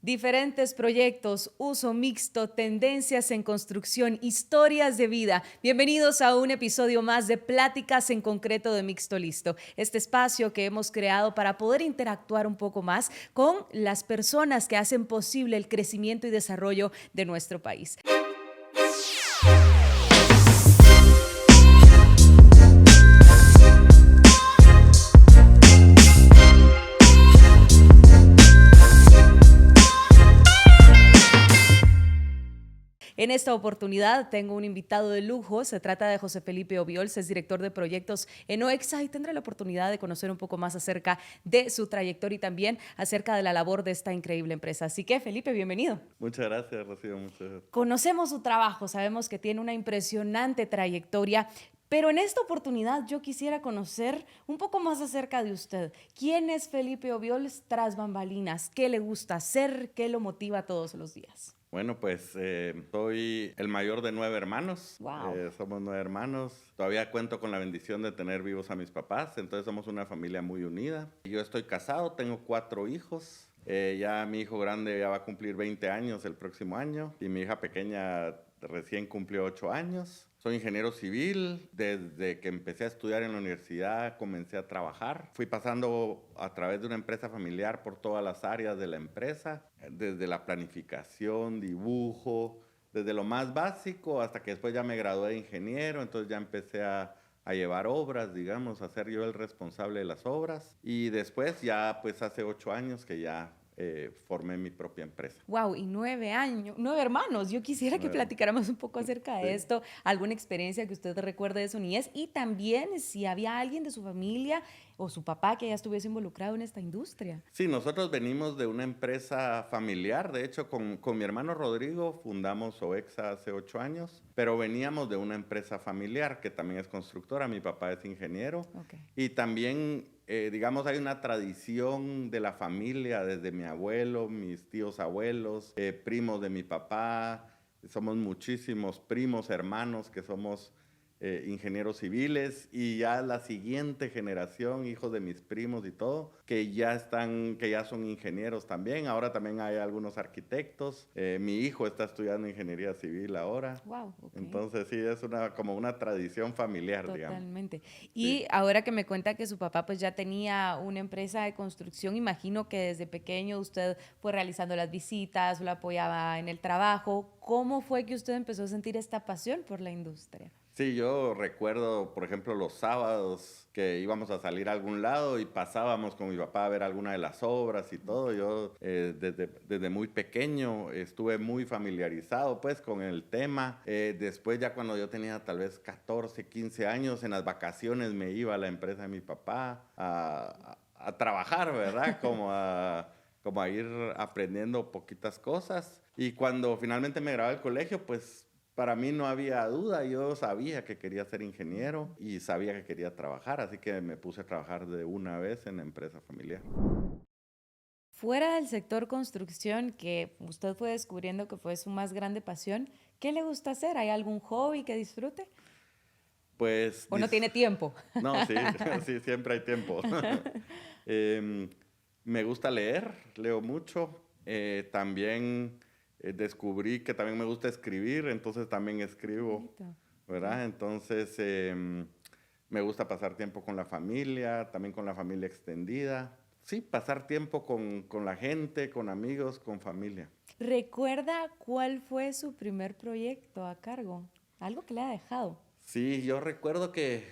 Diferentes proyectos, uso mixto, tendencias en construcción, historias de vida. Bienvenidos a un episodio más de Pláticas en Concreto de Mixto Listo. Este espacio que hemos creado para poder interactuar un poco más con las personas que hacen posible el crecimiento y desarrollo de nuestro país. En esta oportunidad tengo un invitado de lujo, se trata de José Felipe Obiols, es director de proyectos en OEXA y tendré la oportunidad de conocer un poco más acerca de su trayectoria y también acerca de la labor de esta increíble empresa. Así que, Felipe, bienvenido. Muchas gracias, Rocío. Muchas gracias. Conocemos su trabajo, sabemos que tiene una impresionante trayectoria, pero en esta oportunidad yo quisiera conocer un poco más acerca de usted. ¿Quién es Felipe Obiols tras bambalinas? ¿Qué le gusta hacer? ¿Qué lo motiva todos los días? Bueno, pues soy el mayor de 9 hermanos. Wow. Somos 9 hermanos. Todavía cuento con la bendición de tener vivos a mis papás, entonces somos una familia muy unida. Yo estoy casado, tengo 4 hijos. Ya mi hijo grande ya va a cumplir 20 años el próximo año y mi hija pequeña recién cumplió 8 años. Soy ingeniero civil. Desde que empecé a estudiar en la universidad comencé a trabajar. Fui pasando a través de una empresa familiar por todas las áreas de la empresa, desde la planificación, dibujo, desde lo más básico hasta que después ya me gradué de ingeniero, entonces ya empecé a llevar obras, digamos, a ser yo el responsable de las obras. Y después ya pues hace 8 años que ya formé mi propia empresa. Wow, y 9 años, 9 hermanos. Yo quisiera que Nueve. platicáramos un poco acerca de Sí. esto, alguna experiencia que usted recuerde de su niñez y también si había alguien de su familia o su papá que ya estuviese involucrado en esta industria. Sí, nosotros venimos de una empresa familiar. De hecho, con mi hermano Rodrigo fundamos OEXA hace 8 años, pero veníamos de una empresa familiar que también es constructora. Mi papá es ingeniero. Okay. Y también, digamos, hay una tradición de la familia, desde mi abuelo, mis tíos abuelos, primos de mi papá. Somos muchísimos primos, hermanos que somos ingenieros civiles, y ya la siguiente generación, hijos de mis primos y todo, que ya son ingenieros también. Ahora también hay algunos arquitectos. Mi hijo está estudiando ingeniería civil ahora. Wow, okay. Entonces sí, es como una tradición familiar, digamos. Totalmente. Sí. Y ahora que me cuenta que su papá pues ya tenía una empresa de construcción, imagino que desde pequeño usted fue realizando las visitas, lo apoyaba en el trabajo. ¿Cómo fue que usted empezó a sentir esta pasión por la industria? Sí, yo recuerdo, por ejemplo, los sábados que íbamos a salir a algún lado y pasábamos con mi papá a ver alguna de las obras y todo. Yo desde muy pequeño estuve muy familiarizado pues con el tema. Después ya cuando yo tenía tal vez 14, 15 años, en las vacaciones me iba a la empresa de mi papá a trabajar, ¿verdad? Como a ir aprendiendo poquitas cosas. Y cuando finalmente me gradué del colegio, pues para mí no había duda. Yo sabía que quería ser ingeniero y sabía que quería trabajar, así que me puse a trabajar de una vez en la empresa familiar. Fuera del sector construcción, que usted fue descubriendo que fue su más grande pasión, ¿qué le gusta hacer? ¿Hay algún hobby que disfrute? Pues, ¿O no tiene tiempo? no, sí, sí, siempre hay tiempo. Em, Me gusta leer, leo mucho. También descubrí que también me gusta escribir, entonces también escribo, Bonito. ¿verdad? Sí. Entonces, me gusta pasar tiempo con la familia, también con la familia extendida. Sí, pasar tiempo con la gente, con amigos, con familia. ¿Recuerda cuál fue su primer proyecto a cargo? Algo que le ha dejado. Sí, yo recuerdo que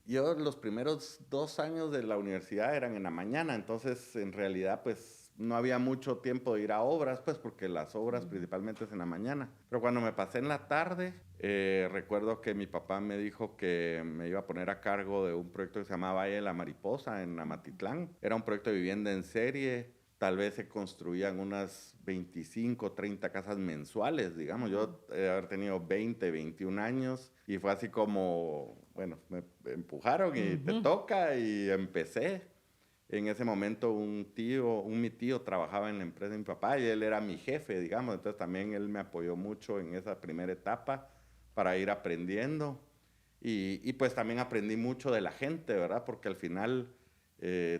yo los primeros 2 años de la universidad eran en la mañana, entonces en realidad pues no había mucho tiempo de ir a obras, pues porque las obras principalmente es en la mañana. Pero cuando me pasé en la tarde, recuerdo que mi papá me dijo que me iba a poner a cargo de un proyecto que se llamaba Valle de la Mariposa en Amatitlán. Era un proyecto de vivienda en serie. Tal vez se construían unas 25, 30 casas mensuales, digamos. Yo haber tenido 20, 21 años y fue así como, bueno, me empujaron y te toca, y empecé. En ese momento mi tío trabajaba en la empresa de mi papá y él era mi jefe, digamos. Entonces también él me apoyó mucho en esa primera etapa para ir aprendiendo. Y pues también aprendí mucho de la gente, ¿verdad? Porque al final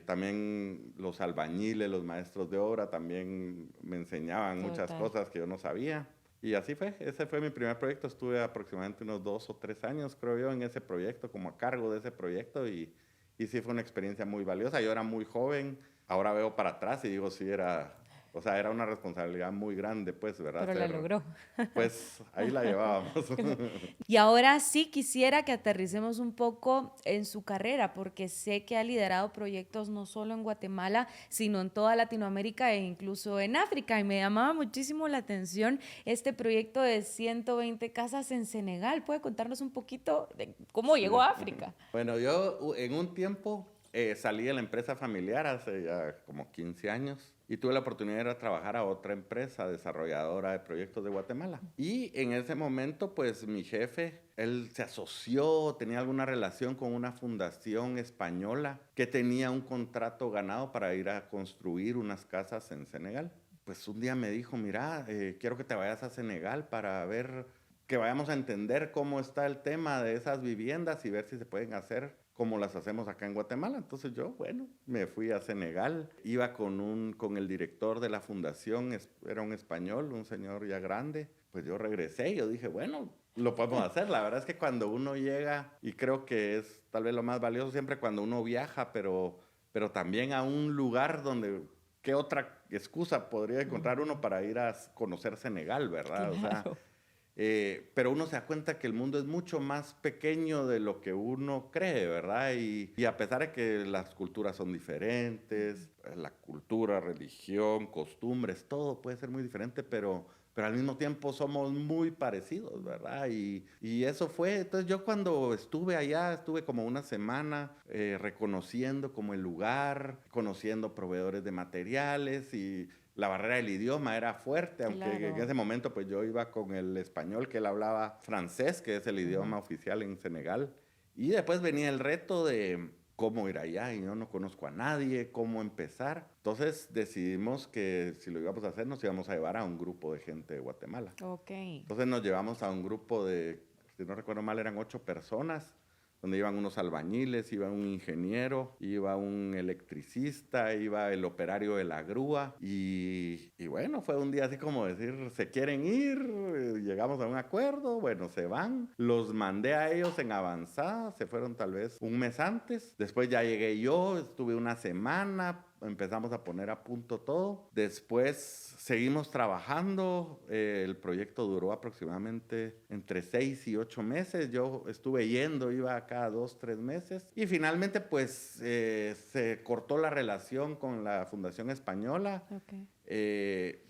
También los albañiles, los maestros de obra también me enseñaban muchas cosas que yo no sabía. Y así fue, ese fue mi primer proyecto. Estuve aproximadamente unos 2 o 3 años, creo yo, en ese proyecto, como a cargo de ese proyecto. Y sí fue una experiencia muy valiosa. Yo era muy joven, ahora veo para atrás y digo, sí, era una responsabilidad muy grande, pues, ¿verdad? Pero la logró. Pues ahí la llevábamos. Y ahora sí quisiera que aterricemos un poco en su carrera, porque sé que ha liderado proyectos no solo en Guatemala, sino en toda Latinoamérica e incluso en África. Y me llamaba muchísimo la atención este proyecto de 120 casas en Senegal. ¿Puede contarnos un poquito de cómo Sí. llegó a África? Bueno, yo en un tiempo salí de la empresa familiar hace ya como 15 años y tuve la oportunidad de ir a trabajar a otra empresa desarrolladora de proyectos de Guatemala. Y en ese momento, pues mi jefe, él se asoció, tenía alguna relación con una fundación española que tenía un contrato ganado para ir a construir unas casas en Senegal. Pues un día me dijo, mira, quiero que te vayas a Senegal para ver, que vayamos a entender cómo está el tema de esas viviendas y ver si se pueden hacer como las hacemos acá en Guatemala. Entonces yo, bueno, me fui a Senegal, iba con el director de la fundación, era un español, un señor ya grande. Pues yo regresé y yo dije, bueno, lo podemos hacer. La verdad es que cuando uno llega, y creo que es tal vez lo más valioso siempre cuando uno viaja, pero también a un lugar donde, ¿qué otra excusa podría encontrar uno para ir a conocer Senegal, verdad? Claro. O sea, pero uno se da cuenta que el mundo es mucho más pequeño de lo que uno cree, ¿verdad? Y a pesar de que las culturas son diferentes, la cultura, religión, costumbres, todo puede ser muy diferente, pero al mismo tiempo somos muy parecidos, ¿verdad? Y eso fue, entonces yo cuando estuve allá, estuve como una semana reconociendo como el lugar, conociendo proveedores de materiales y la barrera del idioma era fuerte, aunque en ese momento pues yo iba con el español, que él hablaba francés, que es el idioma oficial en Senegal. Y después venía el reto de cómo ir allá y yo no conozco a nadie, cómo empezar. Entonces decidimos que si lo íbamos a hacer nos íbamos a llevar a un grupo de gente de Guatemala. Ok. Entonces nos llevamos a un grupo de, si no recuerdo mal, eran 8 personas, donde iban unos albañiles, iba un ingeniero, iba un electricista, iba el operario de la grúa y bueno, fue un día así como decir, se quieren ir, llegamos a un acuerdo, bueno, se van, los mandé a ellos en avanzada, se fueron tal vez un mes antes, después ya llegué yo, estuve una semana, empezamos a poner a punto todo. Después seguimos trabajando. El proyecto duró aproximadamente entre 6 y 8 meses. Yo estuve yendo, iba cada 2, 3 meses. Y finalmente, pues, se cortó la relación con la Fundación Española. Okay.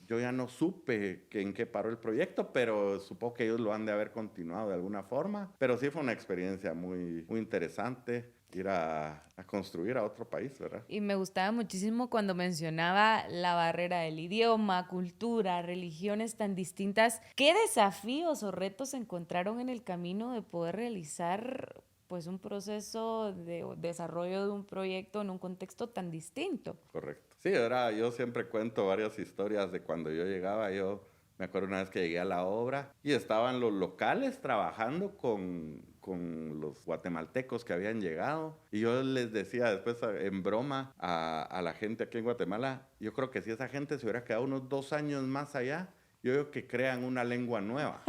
Yo ya no supe en qué paró el proyecto, pero supongo que ellos lo han de haber continuado de alguna forma. Pero sí fue una experiencia muy, muy interesante ir a construir a otro país, ¿verdad? Y me gustaba muchísimo cuando mencionaba la barrera del idioma, cultura, religiones tan distintas. ¿Qué desafíos o retos encontraron en el camino de poder realizar pues un proceso de desarrollo de un proyecto en un contexto tan distinto? Correcto. Sí, ahora yo siempre cuento varias historias de cuando yo llegaba. Yo me acuerdo una vez que llegué a la obra y estaban los locales trabajando con los guatemaltecos que habían llegado. Y yo les decía después en broma a la gente aquí en Guatemala, yo creo que si esa gente se hubiera quedado unos 2 años más allá, yo creo que crean una lengua nueva,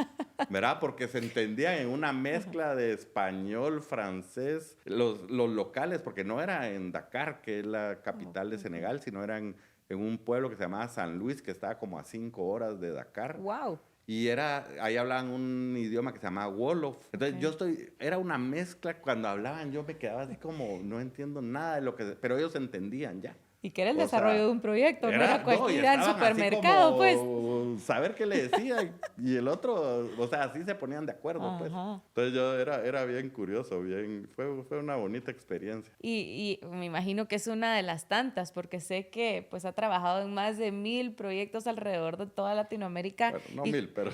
¿verdad? Porque se entendían en una mezcla de español, francés, los locales, porque no era en Dakar, que es la capital de Senegal, sino eran en un pueblo que se llamaba San Luis, que estaba como a 5 horas de Dakar. ¡Wow! Y ahí hablaban un idioma que se llamaba Wolof. Entonces era una mezcla, cuando hablaban yo me quedaba así como, no entiendo nada de lo que, pero ellos entendían ya. Y que era el desarrollo de un proyecto, no era cualquier al supermercado, pues. Saber qué le decía y el otro, o sea, así se ponían de acuerdo, pues. Entonces yo era bien curioso, fue una bonita experiencia. Y me imagino que es una de las tantas, porque sé que pues ha trabajado en más de 1000 proyectos alrededor de toda Latinoamérica. Bueno, no 1000, pero...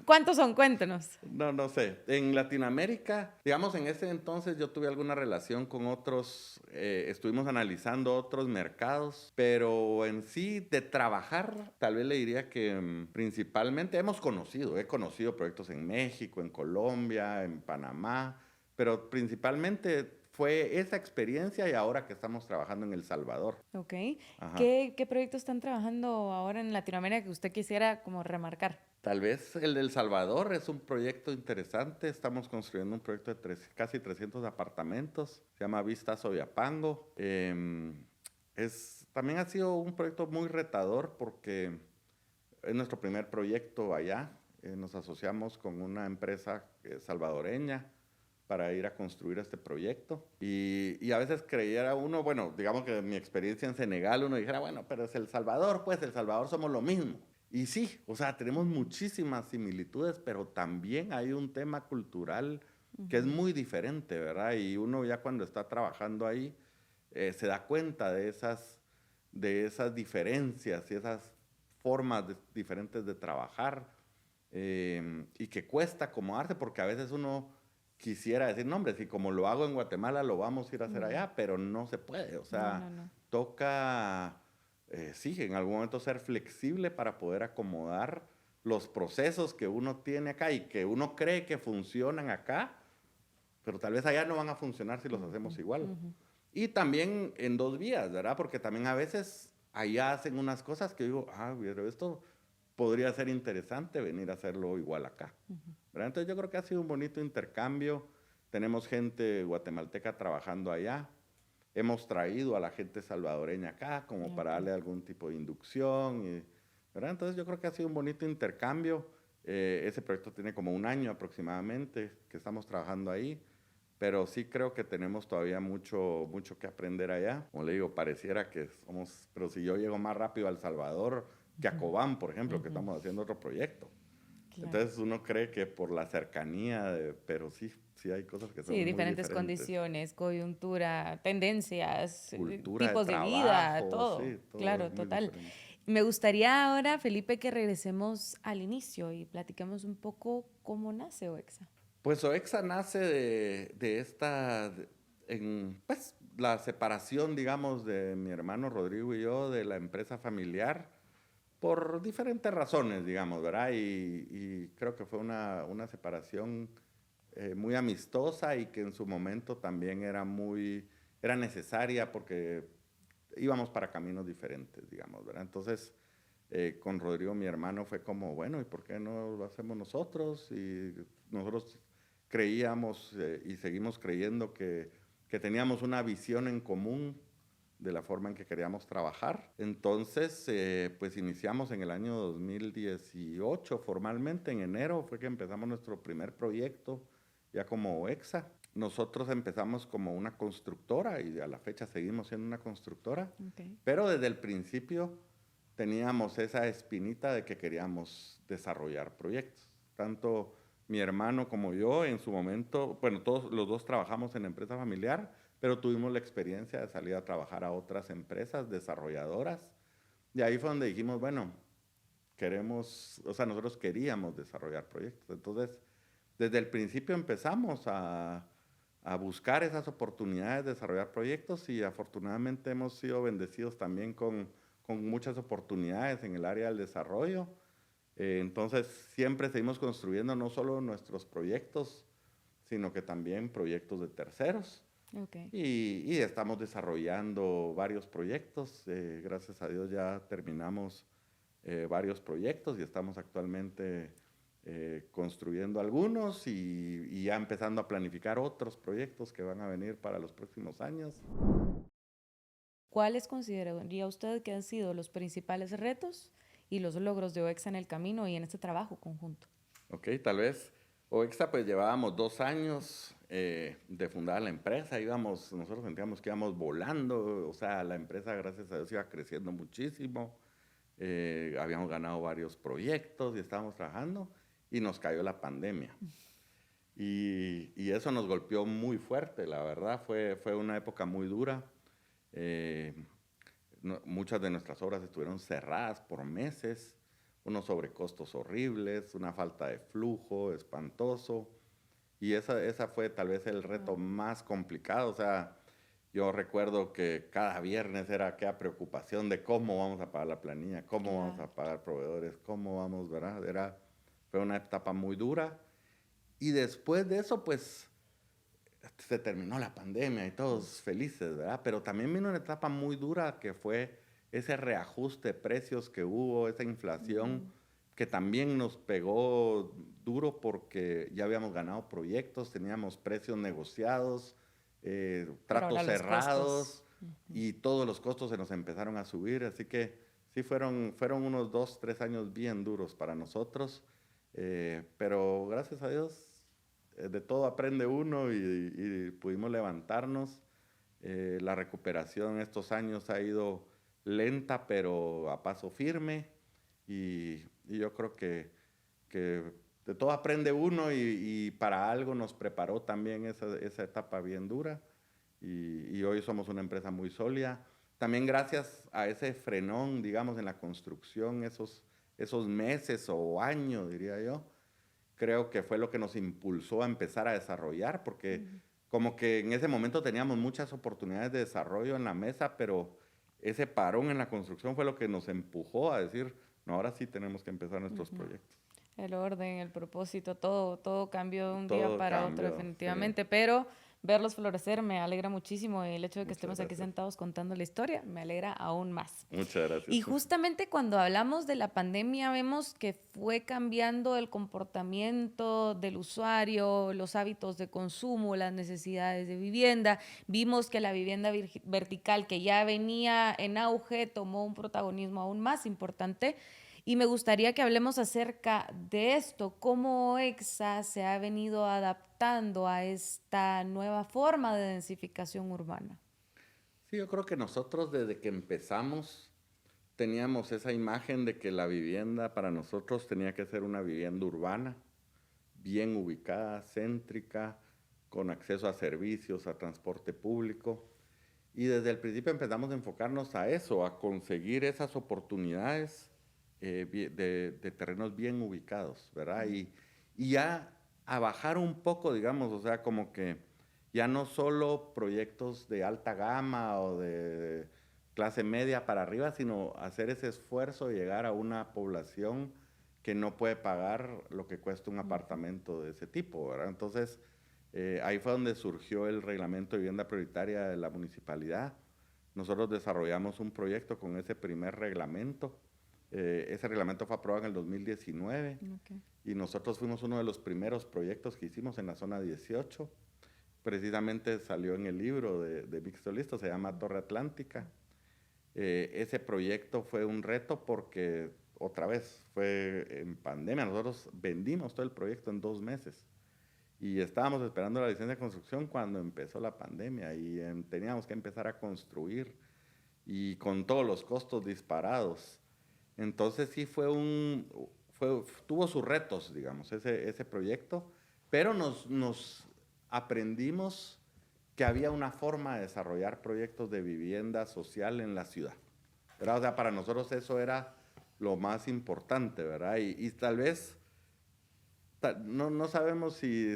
¿Cuántos son? Cuéntenos. No sé. En Latinoamérica, digamos, en ese entonces yo tuve alguna relación con otros, estuvimos analizando otros mercados, pero en sí de trabajar, tal vez le diría que principalmente he conocido proyectos en México, en Colombia, en Panamá, pero principalmente fue esa experiencia y ahora que estamos trabajando en El Salvador. Ok. Ajá. ¿Qué proyectos están trabajando ahora en Latinoamérica que usted quisiera como remarcar? Tal vez el de El Salvador es un proyecto interesante. Estamos construyendo un proyecto de casi 300 apartamentos. Se llama Vista Soyapango. También ha sido un proyecto muy retador porque es nuestro primer proyecto allá. Nos asociamos con una empresa salvadoreña para ir a construir este proyecto. Y a veces creyera uno, bueno, digamos que mi experiencia en Senegal, uno dijera, bueno, pero es El Salvador, pues El Salvador somos lo mismo. Y sí, o sea, tenemos muchísimas similitudes, pero también hay un tema cultural que es muy diferente, ¿verdad? Y uno ya cuando está trabajando ahí se da cuenta de esas diferencias y esas formas diferentes de trabajar y que cuesta acomodarse porque a veces uno quisiera decir, no, hombre, si como lo hago en Guatemala lo vamos a ir a hacer allá, pero no se puede, o No, sea, no, no. toca, sí, en algún momento ser flexible para poder acomodar los procesos que uno tiene acá y que uno cree que funcionan acá, pero tal vez allá no van a funcionar si los hacemos igual. Y también en dos vías, ¿verdad? Porque también a veces allá hacen unas cosas que digo, pero esto podría ser interesante venir a hacerlo igual acá. ¿Verdad? Entonces yo creo que ha sido un bonito intercambio. Tenemos gente guatemalteca trabajando allá. Hemos traído a la gente salvadoreña acá como para darle algún tipo de inducción. ¿Verdad? Entonces yo creo que ha sido un bonito intercambio. Ese proyecto tiene como un año aproximadamente que estamos trabajando ahí. Pero sí creo que tenemos todavía mucho, mucho que aprender allá. Como le digo, pareciera que somos, pero si yo llego más rápido a El Salvador que a Cobán, por ejemplo, que estamos haciendo otro proyecto. Claro. Entonces uno cree que por la cercanía, pero sí, sí hay cosas que son Sí, muy diferentes diferentes. condiciones, coyuntura, tendencias, Cultura de tipos de vida, trabajo, todo. sí, todo es Claro, muy total. diferente. Me gustaría ahora, Felipe, que regresemos al inicio y platiquemos un poco cómo nace OEXA. Pues OEXA nace de pues, la separación, digamos, de mi hermano Rodrigo y yo de la empresa familiar por diferentes razones, digamos, ¿verdad? Y creo que fue una separación muy amistosa y que en su momento también era necesaria porque íbamos para caminos diferentes, digamos, ¿verdad? Entonces, con Rodrigo, mi hermano, fue como, bueno, ¿y por qué no lo hacemos nosotros? Y nosotros creíamos y seguimos creyendo que teníamos una visión en común de la forma en que queríamos trabajar. Entonces, pues iniciamos en el año 2018 formalmente, en enero fue que empezamos nuestro primer proyecto, ya como OEXA. Nosotros empezamos como una constructora y a la fecha seguimos siendo una constructora, Okay. pero desde el principio teníamos esa espinita de que queríamos desarrollar proyectos. Tanto mi hermano como yo en su momento, bueno, todos los dos trabajamos en empresa familiar, pero tuvimos la experiencia de salir a trabajar a otras empresas desarrolladoras. Y ahí fue donde dijimos, bueno, nosotros queríamos desarrollar proyectos. Entonces, desde el principio empezamos a buscar esas oportunidades de desarrollar proyectos y afortunadamente hemos sido bendecidos también con muchas oportunidades en el área del desarrollo. Entonces, siempre seguimos construyendo no solo nuestros proyectos, sino que también proyectos de terceros. Okay. Y estamos desarrollando varios proyectos. Gracias a Dios ya terminamos varios proyectos y estamos actualmente construyendo algunos y ya empezando a planificar otros proyectos que van a venir para los próximos años. ¿Cuáles consideraría usted que han sido los principales retos y los logros de OEXA en el camino y en este trabajo conjunto? Ok, tal vez OEXA pues llevábamos 2 años de fundar la empresa, nosotros sentíamos que íbamos volando, o sea, la empresa gracias a Dios iba creciendo muchísimo, habíamos ganado varios proyectos y estábamos trabajando y nos cayó la pandemia. Y eso nos golpeó muy fuerte, la verdad, fue una época muy dura. Eh, Muchas de nuestras obras estuvieron cerradas por meses, unos sobrecostos horribles, una falta de flujo espantoso. Y esa fue tal vez el reto más complicado. O sea, yo recuerdo que cada viernes era aquella preocupación de cómo vamos a pagar la planilla, cómo vamos Claro. a pagar proveedores, cómo vamos, ¿verdad? Fue una etapa muy dura. Y después de eso, pues se terminó la pandemia y todos felices, ¿verdad? Pero también vino una etapa muy dura que fue ese reajuste de precios que hubo, esa inflación que también nos pegó duro porque ya habíamos ganado proyectos, teníamos precios negociados, Pero ahora tratos los costos. cerrados y todos los costos se nos empezaron a subir, así que sí fueron unos 2, 3 años bien duros para nosotros, pero gracias a Dios de todo aprende uno y pudimos levantarnos. La recuperación estos años ha ido lenta, pero a paso firme. Y yo creo que de todo aprende uno y para algo nos preparó también esa etapa bien dura. Y hoy somos una empresa muy sólida. También gracias a ese frenón, digamos, en la construcción, esos meses o años, diría yo, creo que fue lo que nos impulsó a empezar a desarrollar, porque como que en ese momento teníamos muchas oportunidades de desarrollo en la mesa, pero ese parón en la construcción fue lo que nos empujó a decir, no, ahora sí tenemos que empezar nuestros proyectos. El orden, el propósito, todo cambió de un día Todo para otro cambió, sí. definitivamente, pero verlos florecer me alegra muchísimo y el hecho de que Muchas estemos aquí gracias. sentados contando la historia me alegra aún más. Muchas gracias. Y justamente cuando hablamos de la pandemia vemos que fue cambiando el comportamiento del usuario, los hábitos de consumo, las necesidades de vivienda. Vimos que la vivienda vertical que ya venía en auge tomó un protagonismo aún más importante. Y me gustaría que hablemos acerca de esto, cómo EXA se ha venido adaptando a esta nueva forma de densificación urbana. Sí, yo creo que nosotros desde que empezamos teníamos esa imagen de que la vivienda para nosotros tenía que ser una vivienda urbana, bien ubicada, céntrica, con acceso a servicios, a transporte público. Y desde el principio empezamos a enfocarnos a eso, a conseguir esas oportunidades de terrenos bien ubicados, ¿verdad? Y ya a bajar un poco, digamos, o sea, como que ya no solo proyectos de alta gama o de clase media para arriba, sino hacer ese esfuerzo de llegar a una población que no puede pagar lo que cuesta un apartamento de ese tipo, ¿verdad? Entonces, ahí fue donde surgió el reglamento de vivienda prioritaria de la municipalidad. Nosotros desarrollamos un proyecto con ese primer reglamento. Ese reglamento fue aprobado en el 2019 y nosotros fuimos uno de los primeros proyectos que hicimos en la zona 18. Precisamente salió en el libro de Mixto Listo, se llama Torre Atlántica. Ese proyecto fue un reto porque otra vez fue en pandemia. Nosotros vendimos todo el proyecto en 2 meses y estábamos esperando la licencia de construcción cuando empezó la pandemia y teníamos que empezar a construir y con todos los costos disparados. Entonces sí tuvo sus retos, digamos, ese proyecto, pero nos aprendimos que había una forma de desarrollar proyectos de vivienda social en la ciudad, ¿verdad? O sea, para nosotros eso era lo más importante, ¿verdad? Y tal vez no sabemos si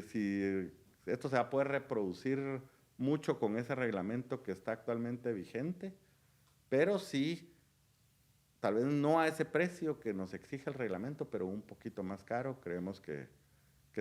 esto se va a poder reproducir mucho con ese reglamento que está actualmente vigente, pero sí, tal vez no a ese precio que nos exige el reglamento, pero un poquito más caro, creemos que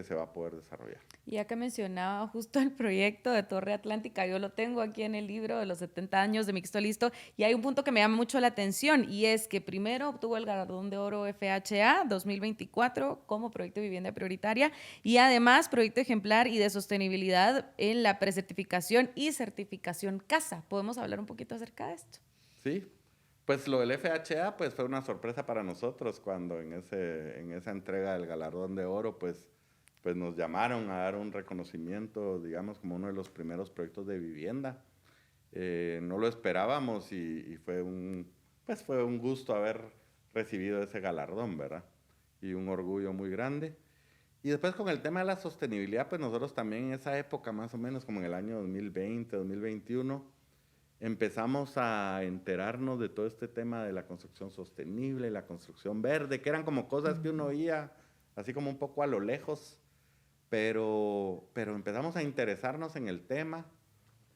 se va a poder desarrollar. Ya que mencionaba justo el proyecto de Torre Atlántica, yo lo tengo aquí en el libro de los 70 años de Mixto Listo, y hay un punto que me llama mucho la atención, y es que primero obtuvo el galardón de oro FHA 2024 como proyecto de vivienda prioritaria, y además proyecto ejemplar y de sostenibilidad en la precertificación y certificación CASA. ¿Podemos hablar un poquito acerca de esto? Sí, pues lo del FHA pues fue una sorpresa para nosotros cuando en esa entrega del galardón de oro pues nos llamaron a dar un reconocimiento, digamos, como uno de los primeros proyectos de vivienda. No lo esperábamos y fue un gusto haber recibido ese galardón, ¿verdad? Y un orgullo muy grande. Y después con el tema de la sostenibilidad, pues nosotros también en esa época, más o menos como en el año 2020, 2021, empezamos a enterarnos de todo este tema de la construcción sostenible, la construcción verde, que eran como cosas que uno oía así como un poco a lo lejos, pero empezamos a interesarnos en el tema.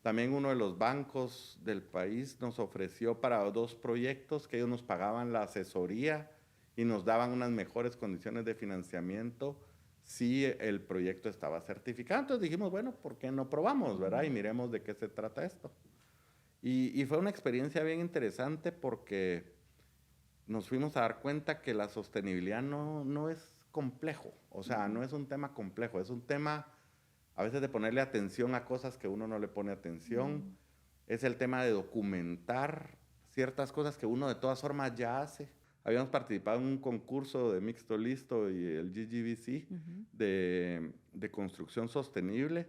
También uno de los bancos del país nos ofreció para 2 proyectos que ellos nos pagaban la asesoría y nos daban unas mejores condiciones de financiamiento si el proyecto estaba certificado. Entonces dijimos, bueno, ¿por qué no probamos, verdad? Y miremos de qué se trata esto. Y fue una experiencia bien interesante porque nos fuimos a dar cuenta que la sostenibilidad no es complejo, o sea, no es un tema complejo, es un tema a veces de ponerle atención a cosas que uno no le pone atención, es el tema de documentar ciertas cosas que uno de todas formas ya hace. Habíamos participado en un concurso de Mixto Listo y el GGBC de construcción sostenible,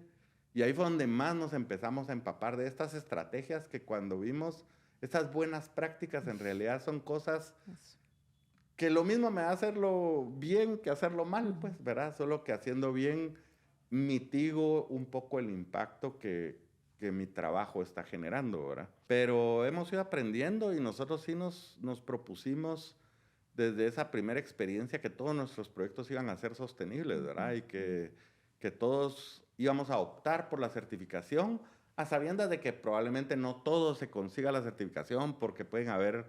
y ahí fue donde más nos empezamos a empapar de estas estrategias que cuando vimos estas buenas prácticas en realidad son cosas que lo mismo me da hacerlo bien que hacerlo mal, pues, ¿verdad? Solo que haciendo bien mitigo un poco el impacto que mi trabajo está generando, ¿verdad? Pero hemos ido aprendiendo y nosotros sí nos propusimos desde esa primera experiencia que todos nuestros proyectos iban a ser sostenibles, ¿verdad? Y que todos íbamos a optar por la certificación, a sabiendas de que probablemente no todo se consiga la certificación porque pueden haber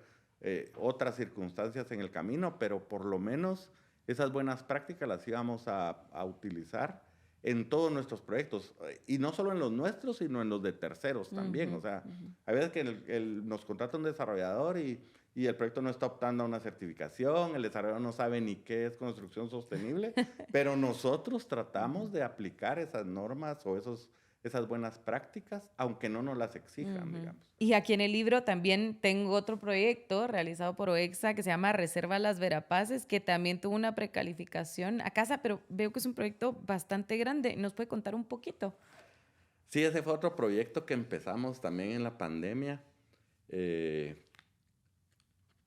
otras circunstancias en el camino, pero por lo menos esas buenas prácticas las íbamos a utilizar en todos nuestros proyectos, y no solo en los nuestros, sino en los de terceros también. O sea, hay veces que nos contrata un desarrollador y el proyecto no está optando a una certificación, el desarrollador no sabe ni qué es construcción sostenible, pero nosotros tratamos de aplicar esas normas o esas buenas prácticas, aunque no nos las exijan, digamos. Y aquí en el libro también tengo otro proyecto realizado por OEXA que se llama Reserva Las Verapaces, que también tuvo una precalificación a casa, pero veo que es un proyecto bastante grande. ¿Nos puede contar un poquito? Sí, ese fue otro proyecto que empezamos también en la pandemia.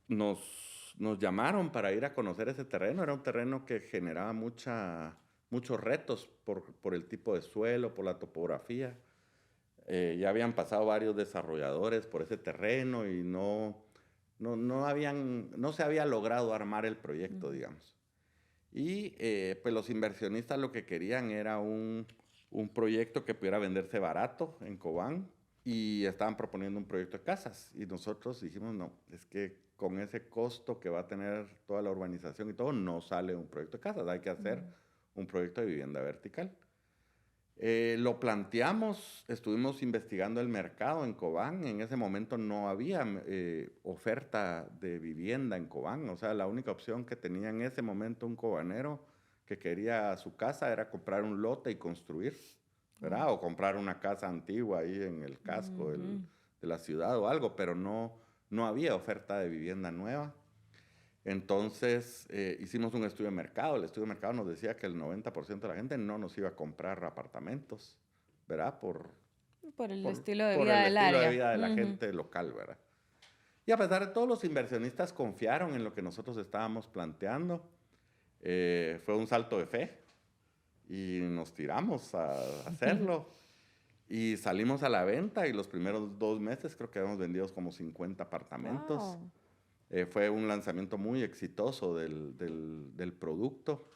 Nos llamaron para ir a conocer ese terreno. Era un terreno que generaba muchos retos por el tipo de suelo, por la topografía. Ya habían pasado varios desarrolladores por ese terreno y no se había logrado armar el proyecto, digamos. Y pues los inversionistas lo que querían era un proyecto que pudiera venderse barato en Cobán, y estaban proponiendo un proyecto de casas. Y nosotros dijimos, no, es que con ese costo que va a tener toda la urbanización y todo, no sale un proyecto de casas, hay que hacer un proyecto de vivienda vertical. Lo planteamos, estuvimos investigando el mercado en Cobán. En ese momento no había oferta de vivienda en Cobán. O sea, la única opción que tenía en ese momento un cobanero que quería su casa era comprar un lote y construir, ¿verdad? O comprar una casa antigua ahí en el casco de la ciudad o algo, pero no había oferta de vivienda nueva. Entonces hicimos un estudio de mercado. El estudio de mercado nos decía que el 90% de la gente no nos iba a comprar apartamentos, ¿verdad? Por el estilo de por vida el del estilo de área. vida de la gente local, ¿verdad? Y a pesar de todo, los inversionistas confiaron en lo que nosotros estábamos planteando. Fue un salto de fe y nos tiramos a hacerlo. Y salimos a la venta, y los primeros 2 meses creo que habíamos vendido como 50 apartamentos. Wow. Fue un lanzamiento muy exitoso del producto.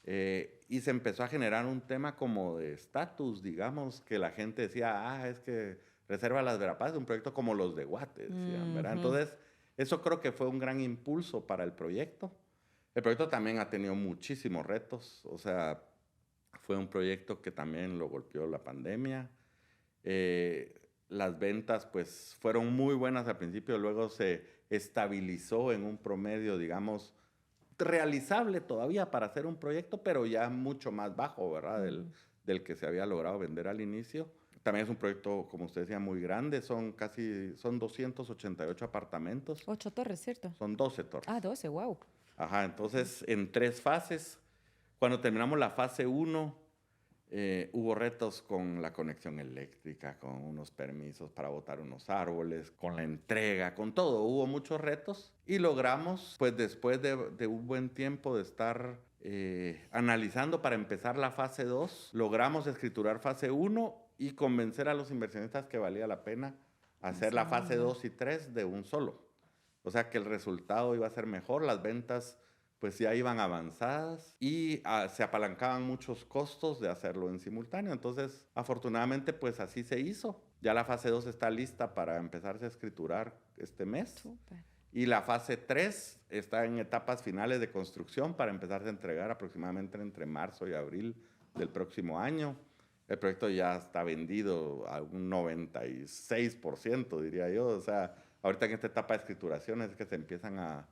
Y se empezó a generar un tema como de estatus, digamos, que la gente decía, es que Reserva Las Verapaces es un proyecto como los de Guate, decían, ¿verdad? Entonces, eso creo que fue un gran impulso para el proyecto. El proyecto también ha tenido muchísimos retos, o sea, fue un proyecto que también lo golpeó la pandemia. Las ventas pues fueron muy buenas al principio, luego se estabilizó en un promedio, digamos, realizable todavía para hacer un proyecto, pero ya mucho más bajo, ¿verdad? Del que se había logrado vender al inicio. También es un proyecto, como usted decía, muy grande, son 288 apartamentos. 8 torres, ¿cierto? Son 12 torres. Ah, 12, wow. Ajá, entonces en 3 fases. Cuando terminamos la fase 1, hubo retos con la conexión eléctrica, con unos permisos para botar unos árboles, con la entrega, con todo. Hubo muchos retos y logramos, pues después de un buen tiempo de estar analizando para empezar la fase 2, logramos escriturar fase 1 y convencer a los inversionistas que valía la pena hacer la fase 2 y 3 de un solo. O sea que el resultado iba a ser mejor, las ventas pues ya iban avanzadas y se apalancaban muchos costos de hacerlo en simultáneo. Entonces, afortunadamente, pues así se hizo. Ya la fase 2 está lista para empezarse a escriturar este mes. Súper. Y la fase 3 está en etapas finales de construcción para empezar a entregar aproximadamente entre marzo y abril del próximo año. El proyecto ya está vendido a un 96%, diría yo. O sea, ahorita en esta etapa de escrituración es que se empiezan a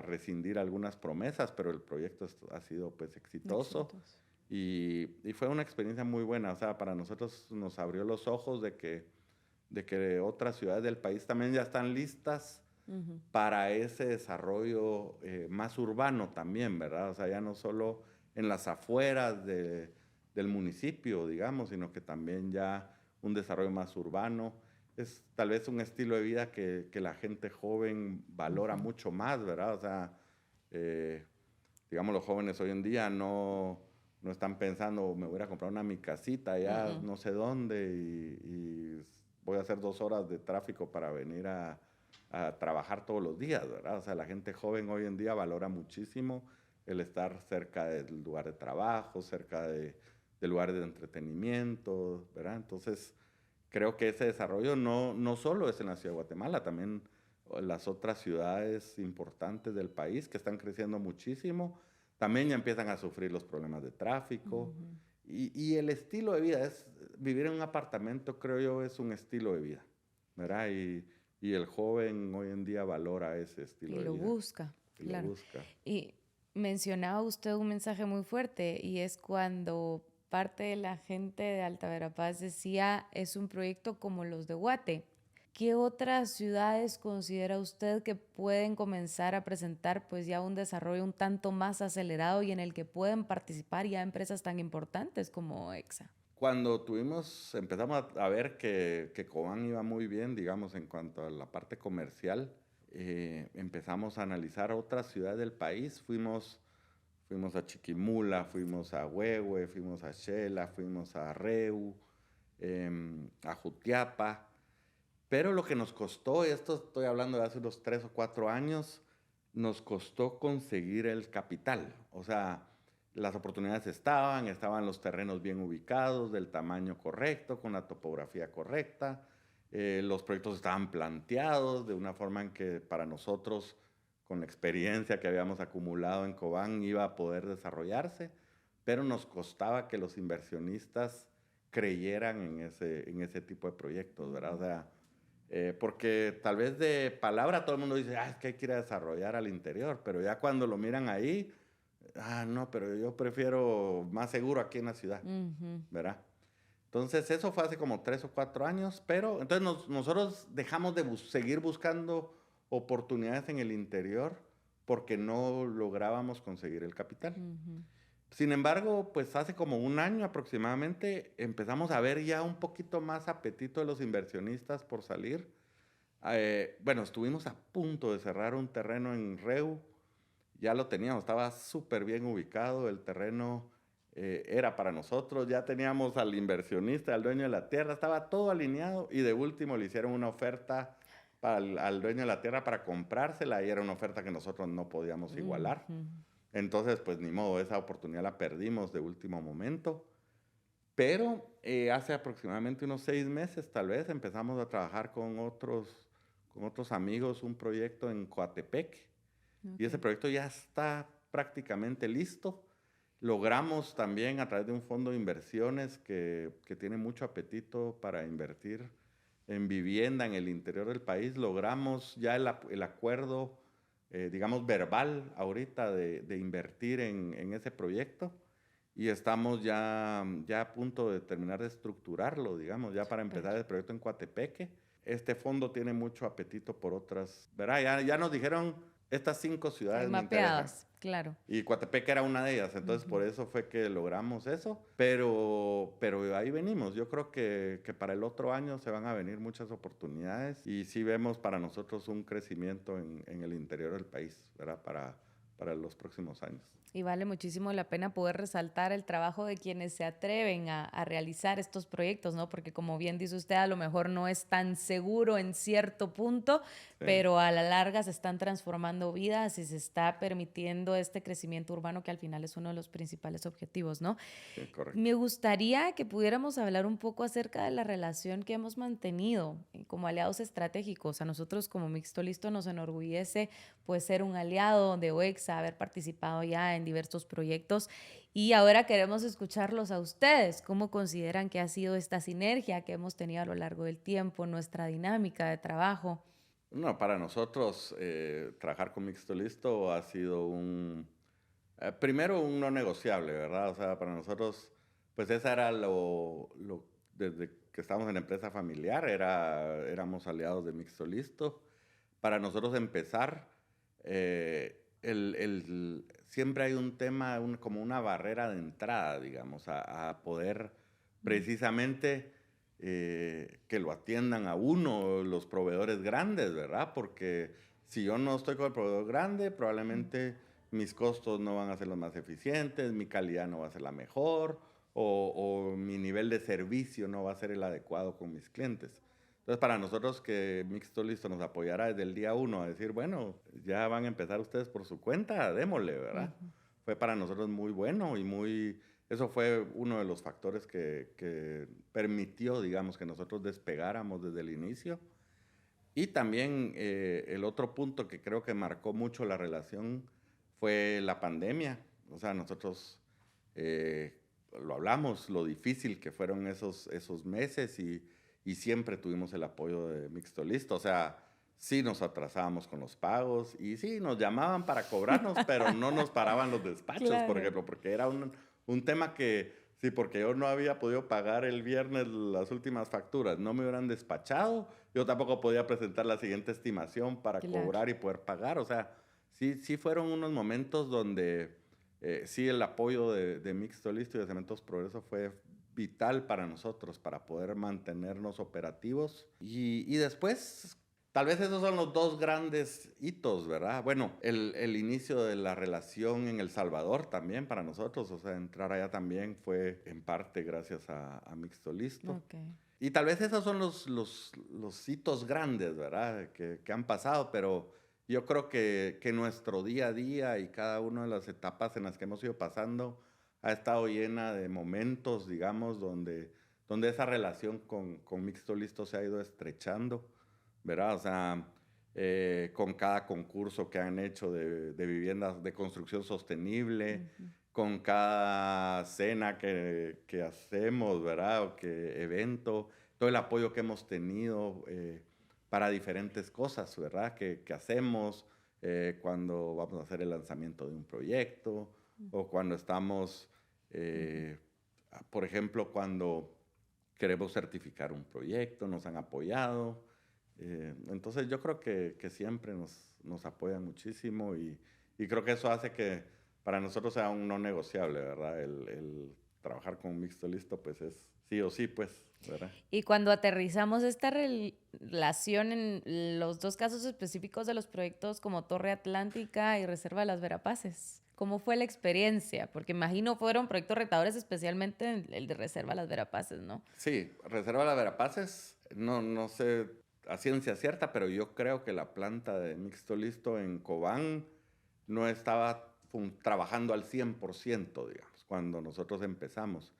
rescindir algunas promesas, pero el proyecto ha sido pues exitoso. Y fue una experiencia muy buena. O sea, para nosotros nos abrió los ojos de que otras ciudades del país también ya están listas para ese desarrollo más urbano también, ¿verdad? O sea, ya no solo en las afueras del municipio, digamos, sino que también ya un desarrollo más urbano. Es tal vez un estilo de vida que la gente joven valora mucho más, ¿verdad? O sea, digamos, los jóvenes hoy en día no están pensando, me voy a comprar mi casita ya no sé dónde y voy a hacer 2 horas de tráfico para venir a trabajar todos los días, ¿verdad? O sea, la gente joven hoy en día valora muchísimo el estar cerca del lugar de trabajo, cerca de lugares de entretenimiento, ¿verdad? Entonces, creo que ese desarrollo no solo es en la ciudad de Guatemala, también las otras ciudades importantes del país que están creciendo muchísimo, también ya empiezan a sufrir los problemas de tráfico. Y el estilo de vida es, vivir en un apartamento, creo yo, es un estilo de vida, ¿verdad? Y el joven hoy en día valora ese estilo de vida. Y lo busca, Y claro. lo busca. Y mencionaba usted un mensaje muy fuerte y es cuando parte de la gente de Alta Verapaz decía, es un proyecto como los de Guate. ¿Qué otras ciudades considera usted que pueden comenzar a presentar pues ya un desarrollo un tanto más acelerado y en el que pueden participar ya empresas tan importantes como EXA? Cuando empezamos a ver que Cobán iba muy bien, digamos, en cuanto a la parte comercial, empezamos a analizar otras ciudades del país. Fuimos a Chiquimula, fuimos a Huehue, fuimos a Xela, fuimos a Reu, a Jutiapa. Pero lo que nos costó, esto estoy hablando de hace unos 3 o 4 años, nos costó conseguir el capital. O sea, las oportunidades estaban los terrenos bien ubicados, del tamaño correcto, con la topografía correcta. Los proyectos estaban planteados de una forma en que para nosotros, con la experiencia que habíamos acumulado en Cobán, iba a poder desarrollarse, pero nos costaba que los inversionistas creyeran en ese tipo de proyectos, ¿verdad? O sea, porque tal vez de palabra todo el mundo dice, es que hay que ir a desarrollar al interior, pero ya cuando lo miran ahí, no, pero yo prefiero más seguro aquí en la ciudad, ¿verdad? Entonces, eso fue hace como 3 o 4 años, pero entonces nosotros dejamos de seguir buscando oportunidades en el interior porque no lográbamos conseguir el capital. Sin embargo, pues hace como 1 año aproximadamente empezamos a ver ya un poquito más apetito de los inversionistas por salir. Bueno, estuvimos a punto de cerrar un terreno en Reu, ya lo teníamos, estaba súper bien ubicado, el terreno era para nosotros, ya teníamos al inversionista, al dueño de la tierra, estaba todo alineado y de último le hicieron una oferta al dueño de la tierra para comprársela y era una oferta que nosotros no podíamos igualar. Entonces, pues ni modo, esa oportunidad la perdimos de último momento. Pero hace aproximadamente unos 6 meses, tal vez, empezamos a trabajar con otros amigos un proyecto en Coatepec. Y ese proyecto ya está prácticamente listo. Logramos también, a través de un fondo de inversiones que tiene mucho apetito para invertir en vivienda en el interior del país, logramos ya el acuerdo, digamos, verbal ahorita de invertir en ese proyecto y estamos ya a punto de terminar de estructurarlo, digamos, ya para empezar el proyecto en Coatepeque. Este fondo tiene mucho apetito por otras, ¿verdad? Ya nos dijeron, estas 5 ciudades me interesan. Claro. Y Coatepeque era una de ellas, entonces por eso fue que logramos eso, pero ahí venimos. Yo creo que para el otro año se van a venir muchas oportunidades y sí vemos para nosotros un crecimiento en el interior del país, ¿verdad? para los próximos años. Y vale muchísimo la pena poder resaltar el trabajo de quienes se atreven a realizar estos proyectos, ¿no? Porque como bien dice usted, a lo mejor no es tan seguro en cierto punto, Sí, pero a la larga se están transformando vidas y se está permitiendo este crecimiento urbano que al final es uno de los principales objetivos, ¿no? sí, correcto. Me gustaría que pudiéramos hablar un poco acerca de la relación que hemos mantenido como aliados estratégicos. A nosotros como Mixto Listo nos enorgullece pues ser un aliado de OEXA, haber participado ya en diversos proyectos y ahora queremos escucharlos a ustedes. ¿Cómo consideran que ha sido esta sinergia que hemos tenido a lo largo del tiempo, nuestra dinámica de trabajo? No, para nosotros trabajar con Mixto Listo ha sido primero un no negociable, ¿verdad? O sea, para nosotros, pues esa era desde que estábamos en la empresa familiar, éramos aliados de Mixto Listo. Para nosotros empezar, siempre hay un tema, como una barrera de entrada, digamos, a poder precisamente que lo atiendan a uno los proveedores grandes, ¿verdad? Porque si yo no estoy con el proveedor grande, probablemente mis costos no van a ser los más eficientes, mi calidad no va a ser la mejor o mi nivel de servicio no va a ser el adecuado con mis clientes. Entonces, para nosotros que Mixto Listo nos apoyara desde el día uno a decir, bueno, ya van a empezar ustedes por su cuenta, démosle, ¿verdad? Ujú. Fue para nosotros muy bueno y eso fue uno de los factores que permitió, digamos, que nosotros despegáramos desde el inicio. Y también el otro punto que creo que marcó mucho la relación fue la pandemia. O sea, nosotros eh, lo hablamos, lo difícil que fueron esos meses y siempre tuvimos el apoyo de Mixto Listo. O sea, sí nos atrasábamos con los pagos y sí nos llamaban para cobrarnos, pero no nos paraban los despachos, por Claro. ejemplo, porque era un tema que, sí, porque yo no había podido pagar el viernes las últimas facturas, no me hubieran despachado, yo tampoco podía presentar la siguiente estimación para Claro. cobrar y poder pagar. O sea, sí fueron unos momentos donde sí el apoyo de Mixto Listo y de Cementos Progreso fue vital para nosotros, para poder mantenernos operativos. Y después, tal vez esos son los dos grandes hitos, ¿verdad? Bueno, el inicio de la relación en El Salvador también para nosotros, o sea, entrar allá también fue en parte gracias a Mixto Listo. Ok. Y tal vez esos son los hitos grandes, ¿verdad? Que han pasado, pero yo creo que nuestro día a día y cada una de las etapas en las que hemos ido pasando ha estado llena de momentos, digamos, donde esa relación con Mixto Listo se ha ido estrechando, ¿verdad? O sea, con cada concurso que han hecho de viviendas de construcción sostenible, Ujú. con cada cena que hacemos, ¿verdad? O que evento, todo el apoyo que hemos tenido para diferentes cosas, ¿verdad? Que hacemos cuando vamos a hacer el lanzamiento de un proyecto o cuando estamos, Ujú. eh, por ejemplo, cuando queremos certificar un proyecto, nos han apoyado. Entonces yo creo que siempre nos apoyan muchísimo y creo que eso hace que para nosotros sea un no negociable, ¿verdad? El trabajar con Mixto Listo, pues es sí o sí, pues, ¿verdad? Y cuando aterrizamos esta relación en los dos casos específicos de los proyectos como Torre Atlántica y Reserva de las Verapaces, ¿cómo fue la experiencia? Porque imagino fueron proyectos retadores, especialmente el de Reserva de las Verapaces, ¿no? Sí, Reserva la Verapaces, no sé a ciencia cierta, pero yo creo que la planta de Mixto Listo en Cobán no estaba trabajando al 100%, digamos, cuando nosotros empezamos.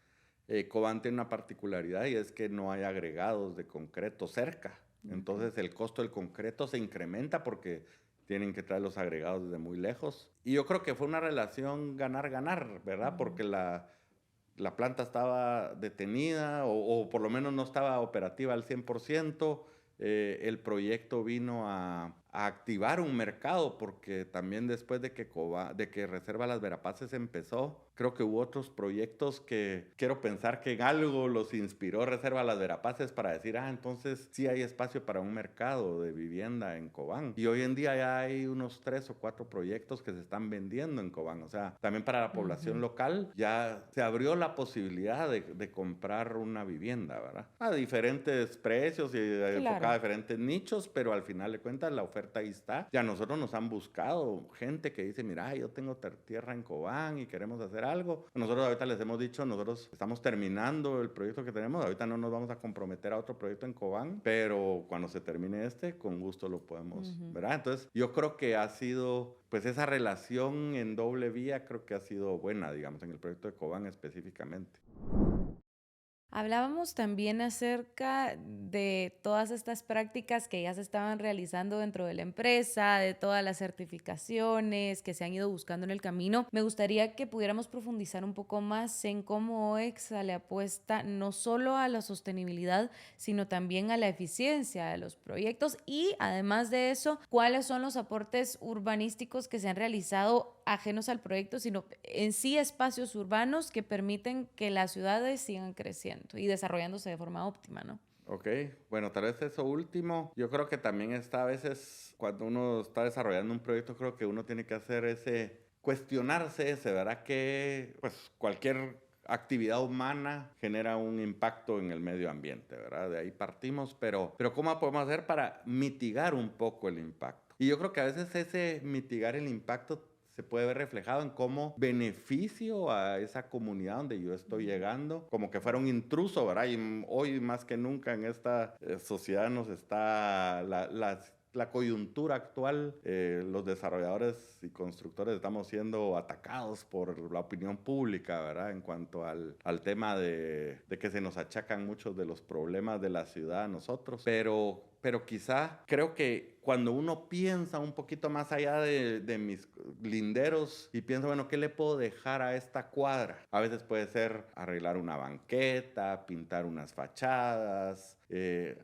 Cobán tiene una particularidad y es que no hay agregados de concreto cerca. Ok. Entonces el costo del concreto se incrementa porque tienen que traer los agregados desde muy lejos. Y yo creo que fue una relación ganar-ganar, ¿verdad? Ujú. Porque la planta estaba detenida o por lo menos no estaba operativa al 100%. El proyecto vino a activar un mercado porque también después de que Reserva Las Verapaces empezó, creo que hubo otros proyectos que quiero pensar que en algo los inspiró Reserva Las Verapaces para decir, entonces sí hay espacio para un mercado de vivienda en Cobán. Y hoy en día ya hay unos 3 o 4 proyectos que se están vendiendo en Cobán. O sea, también para la población Ujú. local ya se abrió la posibilidad de comprar una vivienda, ¿verdad? A diferentes precios y enfocada Claro. a diferentes nichos, pero al final de cuentas la oferta oferta ahí está. Y a nosotros nos han buscado gente que dice, mira, yo tengo tierra en Cobán y queremos hacer algo. Nosotros ahorita les hemos dicho, nosotros estamos terminando el proyecto que tenemos, ahorita no nos vamos a comprometer a otro proyecto en Cobán, pero cuando se termine con gusto lo podemos, ¿verdad? Entonces, yo creo que ha sido, pues esa relación en doble vía creo que ha sido buena, digamos, en el proyecto de Cobán específicamente. Hablábamos también acerca de todas estas prácticas que ya se estaban realizando dentro de la empresa, de todas las certificaciones que se han ido buscando en el camino. Me gustaría que pudiéramos profundizar un poco más en cómo OEXA le apuesta no solo a la sostenibilidad, sino también a la eficiencia de los proyectos y, además de eso, cuáles son los aportes urbanísticos que se han realizado ajenos al proyecto, sino en sí espacios urbanos que permiten que las ciudades sigan creciendo y desarrollándose de forma óptima, ¿no? Ok, bueno, tal vez eso último, yo creo que también está a veces, cuando uno está desarrollando un proyecto, creo que uno tiene que hacer cuestionarse ¿verdad? Que pues cualquier actividad humana genera un impacto en el medio ambiente, ¿verdad? De ahí partimos, pero ¿cómo podemos hacer para mitigar un poco el impacto? Y yo creo que a veces ese mitigar el impacto se puede ver reflejado en cómo beneficio a esa comunidad donde yo estoy llegando, como que fuera un intruso, ¿verdad? Y hoy más que nunca en esta sociedad nos está la coyuntura actual, los desarrolladores y constructores estamos siendo atacados por la opinión pública, ¿verdad? En cuanto al tema de que se nos achacan muchos de los problemas de la ciudad a nosotros, pero quizá creo que cuando uno piensa un poquito más allá de mis linderos y piensa, bueno, ¿qué le puedo dejar a esta cuadra? A veces puede ser arreglar una banqueta, pintar unas fachadas,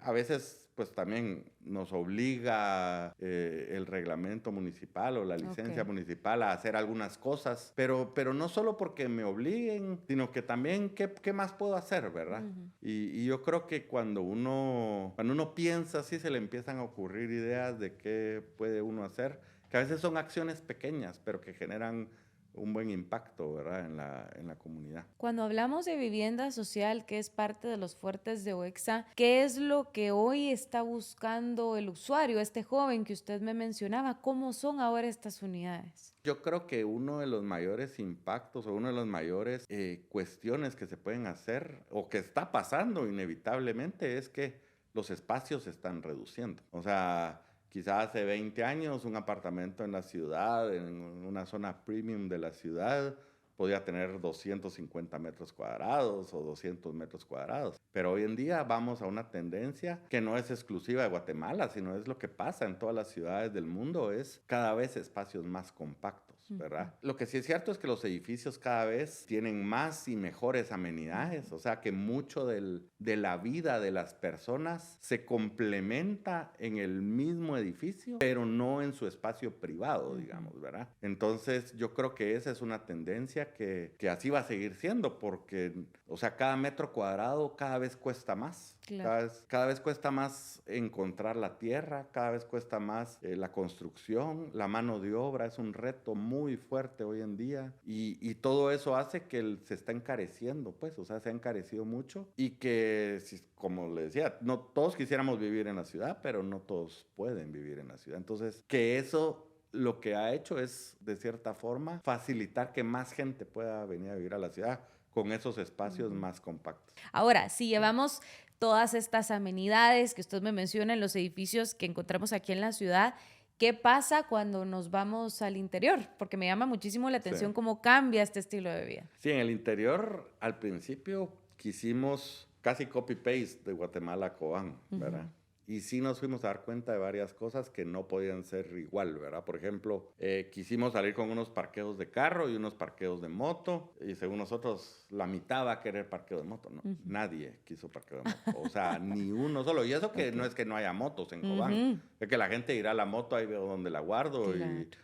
a veces pues también nos obliga el reglamento municipal o la licencia municipal a hacer algunas cosas, pero no solo porque me obliguen, sino que también qué más puedo hacer, ¿verdad? Y yo creo que cuando uno piensa así, se le empiezan a ocurrir ideas de qué puede uno hacer, que a veces son acciones pequeñas, pero que generan un buen impacto, ¿verdad? En la comunidad. Cuando hablamos de vivienda social, que es parte de los fuertes de OEXA, ¿qué es lo que hoy está buscando el usuario, este joven que usted me mencionaba? ¿Cómo son ahora estas unidades? Yo creo que uno de los mayores impactos o una de las mayores cuestiones que se pueden hacer o que está pasando inevitablemente es que los espacios se están reduciendo. O sea, quizás hace 20 años un apartamento en la ciudad, en una zona premium de la ciudad, podía tener 250 metros cuadrados o 200 metros cuadrados. Pero hoy en día vamos a una tendencia que no es exclusiva de Guatemala, sino es lo que pasa en todas las ciudades del mundo, es cada vez espacios más compactos, ¿verdad? Lo que sí es cierto es que los edificios cada vez tienen más y mejores amenidades, o sea que mucho de la vida de las personas se complementa en el mismo edificio, pero no en su espacio privado, digamos, ¿verdad? Entonces yo creo que esa es una tendencia que así va a seguir siendo, porque, o sea, cada metro cuadrado cada vez cuesta más. Claro. Cada vez cuesta más encontrar la tierra, cada vez cuesta más la construcción, la mano de obra es un reto muy fuerte hoy en día y todo eso hace que se está encareciendo, pues, o sea, se ha encarecido mucho y que, como le decía, no todos quisiéramos vivir en la ciudad, pero no todos pueden vivir en la ciudad. Entonces, que eso lo que ha hecho es, de cierta forma, facilitar que más gente pueda venir a vivir a la ciudad con esos espacios más compactos. Ahora, si llevamos todas estas amenidades que usted me menciona en los edificios que encontramos aquí en la ciudad, ¿qué pasa cuando nos vamos al interior? Porque me llama muchísimo la atención cómo cambia este estilo de vida. Sí, en el interior, al principio, quisimos casi copy-paste de Guatemala a Cobán, ¿verdad? Y sí nos fuimos a dar cuenta de varias cosas que no podían ser igual, ¿verdad? Por ejemplo, quisimos salir con unos parqueos de carro y unos parqueos de moto, y según nosotros, la mitad va a querer parqueo de moto, ¿no? Nadie quiso parqueo de moto, o sea, ni uno solo. Y eso que no es que no haya motos en Cobán, es que la gente irá a la moto, ahí veo donde la guardo,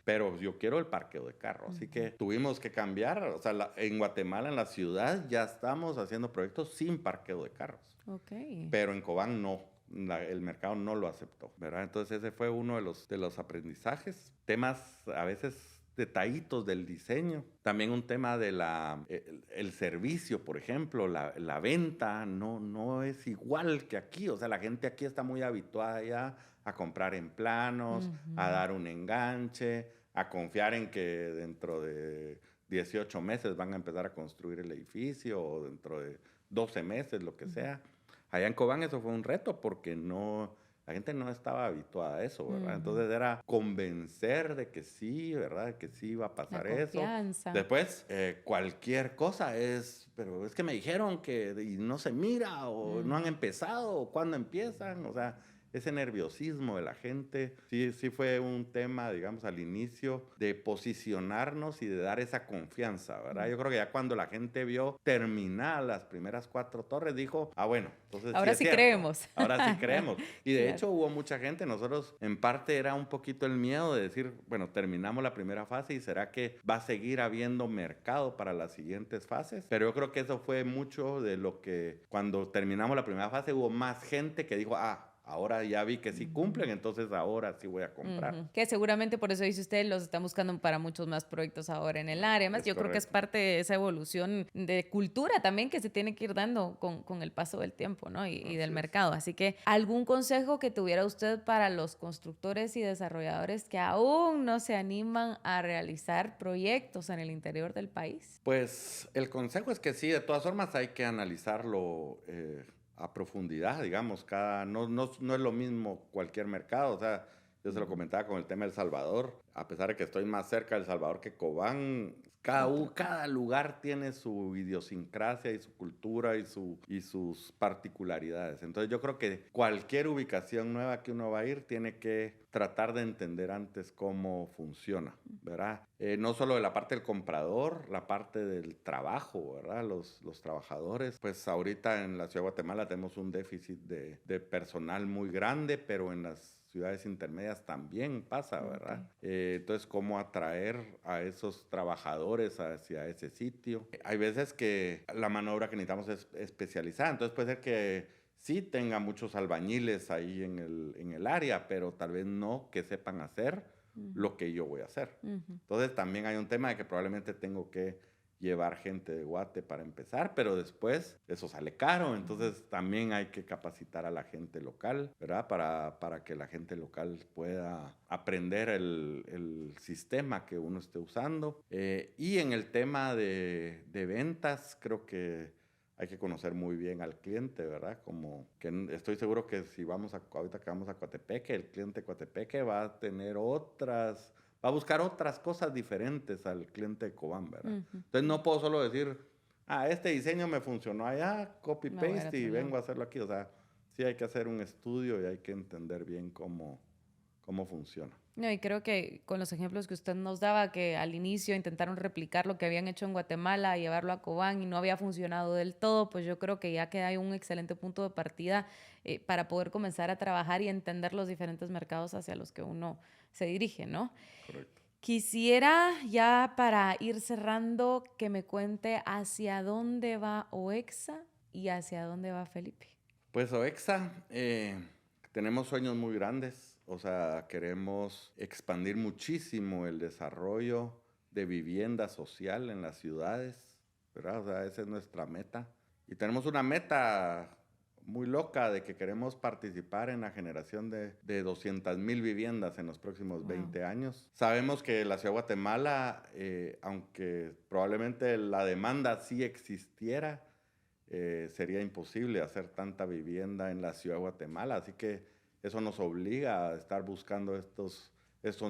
pero yo quiero el parqueo de carro, así que tuvimos que cambiar. O sea, en Guatemala, en la ciudad, ya estamos haciendo proyectos sin parqueo de carros, pero en Cobán no. El mercado no lo aceptó, ¿verdad? Entonces ese fue uno de los aprendizajes. Temas a veces detallitos del diseño. También un tema de el servicio, por ejemplo, la venta no es igual que aquí. O sea, la gente aquí está muy habituada ya a comprar en planos, a dar un enganche, a confiar en que dentro de 18 meses van a empezar a construir el edificio o dentro de 12 meses, lo que sea. Allá en Cobán eso fue un reto porque la gente no estaba habituada a eso, ¿verdad? Entonces era convencer de que sí, ¿verdad? De que sí iba a pasar eso. Confianza. Después, cualquier cosa pero es que me dijeron que y no se mira o no han empezado o cuándo empiezan, o sea, ese nerviosismo de la gente, sí fue un tema, digamos, al inicio de posicionarnos y de dar esa confianza, ¿verdad? Yo creo que ya cuando la gente vio terminar las primeras 4 torres, dijo, bueno, entonces Ahora es sí cierto. creemos. Ahora sí creemos. Y de Claro. hecho hubo mucha gente, nosotros en parte era un poquito el miedo de decir, bueno, terminamos la primera fase y ¿será que va a seguir habiendo mercado para las siguientes fases? Pero yo creo que eso fue mucho de lo que cuando terminamos la primera fase hubo más gente que dijo, ahora ya vi que sí cumplen, entonces ahora sí voy a comprar. Que seguramente por eso dice usted, los están buscando para muchos más proyectos ahora en el área. Además, yo creo que es parte de esa evolución de cultura también que se tiene que ir dando con el paso del tiempo, ¿no? Y del mercado. Así que, ¿algún consejo que tuviera usted para los constructores y desarrolladores que aún no se animan a realizar proyectos en el interior del país? Pues el consejo es que sí, de todas formas hay que analizarlo a profundidad, digamos, no es lo mismo cualquier mercado, o sea, yo se lo comentaba con el tema de El Salvador, a pesar de que estoy más cerca de El Salvador que Cobán, cada lugar tiene su idiosincrasia y su cultura y sus particularidades. Entonces yo creo que cualquier ubicación nueva que uno va a ir tiene que tratar de entender antes cómo funciona, ¿verdad? No solo de la parte del comprador, la parte del trabajo, ¿verdad? Los trabajadores. Pues ahorita en la Ciudad de Guatemala tenemos un déficit de personal muy grande, pero en las ciudades intermedias también pasa, ¿verdad? Entonces, ¿cómo atraer a esos trabajadores hacia ese sitio? Hay veces que la mano de obra que necesitamos es especializada, entonces puede ser que sí tenga muchos albañiles ahí en el área, pero tal vez no que sepan hacer lo que yo voy a hacer. Entonces, también hay un tema de que probablemente tengo que llevar gente de Guate para empezar, pero después eso sale caro, entonces también hay que capacitar a la gente local, ¿verdad? Para que la gente local pueda aprender el sistema que uno esté usando. Y en el tema de ventas, creo que hay que conocer muy bien al cliente, ¿verdad? Como que estoy seguro que si ahorita que vamos a Coatepeque, el cliente de Coatepeque va a buscar otras cosas diferentes al cliente de Cobán, ¿verdad? Entonces no puedo solo decir, este diseño me funcionó allá, copy-paste y vengo a hacerlo aquí. O sea, sí hay que hacer un estudio y hay que entender bien cómo funciona. No, y creo que con los ejemplos que usted nos daba, que al inicio intentaron replicar lo que habían hecho en Guatemala, llevarlo a Cobán y no había funcionado del todo, pues yo creo que ya que hay un excelente punto de partida para poder comenzar a trabajar y entender los diferentes mercados hacia los que uno se dirige, ¿no? Correcto. Quisiera ya para ir cerrando que me cuente hacia dónde va OEXA y hacia dónde va Felipe. Pues OEXA, tenemos sueños muy grandes. O sea, queremos expandir muchísimo el desarrollo de vivienda social en las ciudades, ¿verdad? O sea, esa es nuestra meta. Y tenemos una meta muy loca de que queremos participar en la generación de 200,000 viviendas en los próximos 20 años. Sabemos que la Ciudad de Guatemala, aunque probablemente la demanda sí existiera, sería imposible hacer tanta vivienda en la Ciudad de Guatemala. Así que eso nos obliga a estar buscando estos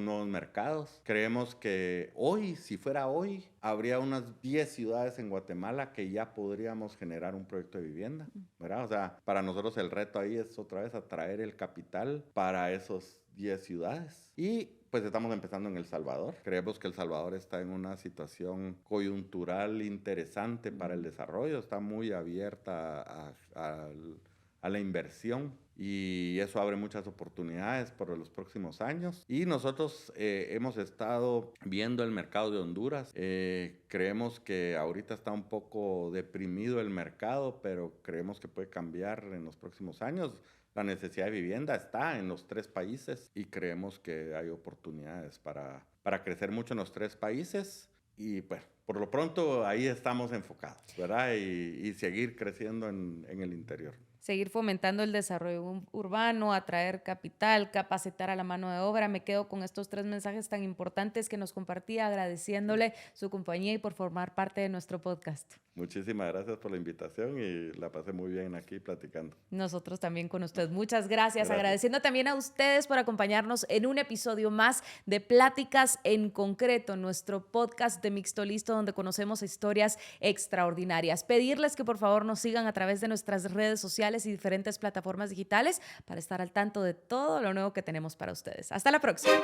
nuevos mercados. Creemos que hoy, si fuera hoy, habría unas 10 ciudades en Guatemala que ya podríamos generar un proyecto de vivienda, ¿verdad? O sea, para nosotros el reto ahí es otra vez atraer el capital para esos 10 ciudades. Y pues estamos empezando en El Salvador. Creemos que El Salvador está en una situación coyuntural interesante para el desarrollo. Está muy abierta a la inversión y eso abre muchas oportunidades por los próximos años. Y nosotros hemos estado viendo el mercado de Honduras. Creemos que ahorita está un poco deprimido el mercado, pero creemos que puede cambiar en los próximos años. La necesidad de vivienda está en los 3 países y creemos que hay oportunidades para crecer mucho en los 3 países. Y bueno, por lo pronto ahí estamos enfocados, ¿verdad? Y seguir creciendo en el interior. seguir fomentando el desarrollo urbano, atraer capital, capacitar a la mano de obra. Me quedo con estos 3 mensajes tan importantes que nos compartía, agradeciéndole su compañía y por formar parte de nuestro podcast. Muchísimas gracias por la invitación y la pasé muy bien aquí platicando. Nosotros también con usted. Muchas gracias. Agradeciendo también a ustedes por acompañarnos en un episodio más de Pláticas en Concreto, nuestro podcast de Mixto Listo, donde conocemos historias extraordinarias. Pedirles que por favor nos sigan a través de nuestras redes sociales y diferentes plataformas digitales para estar al tanto de todo lo nuevo que tenemos para ustedes. Hasta la próxima.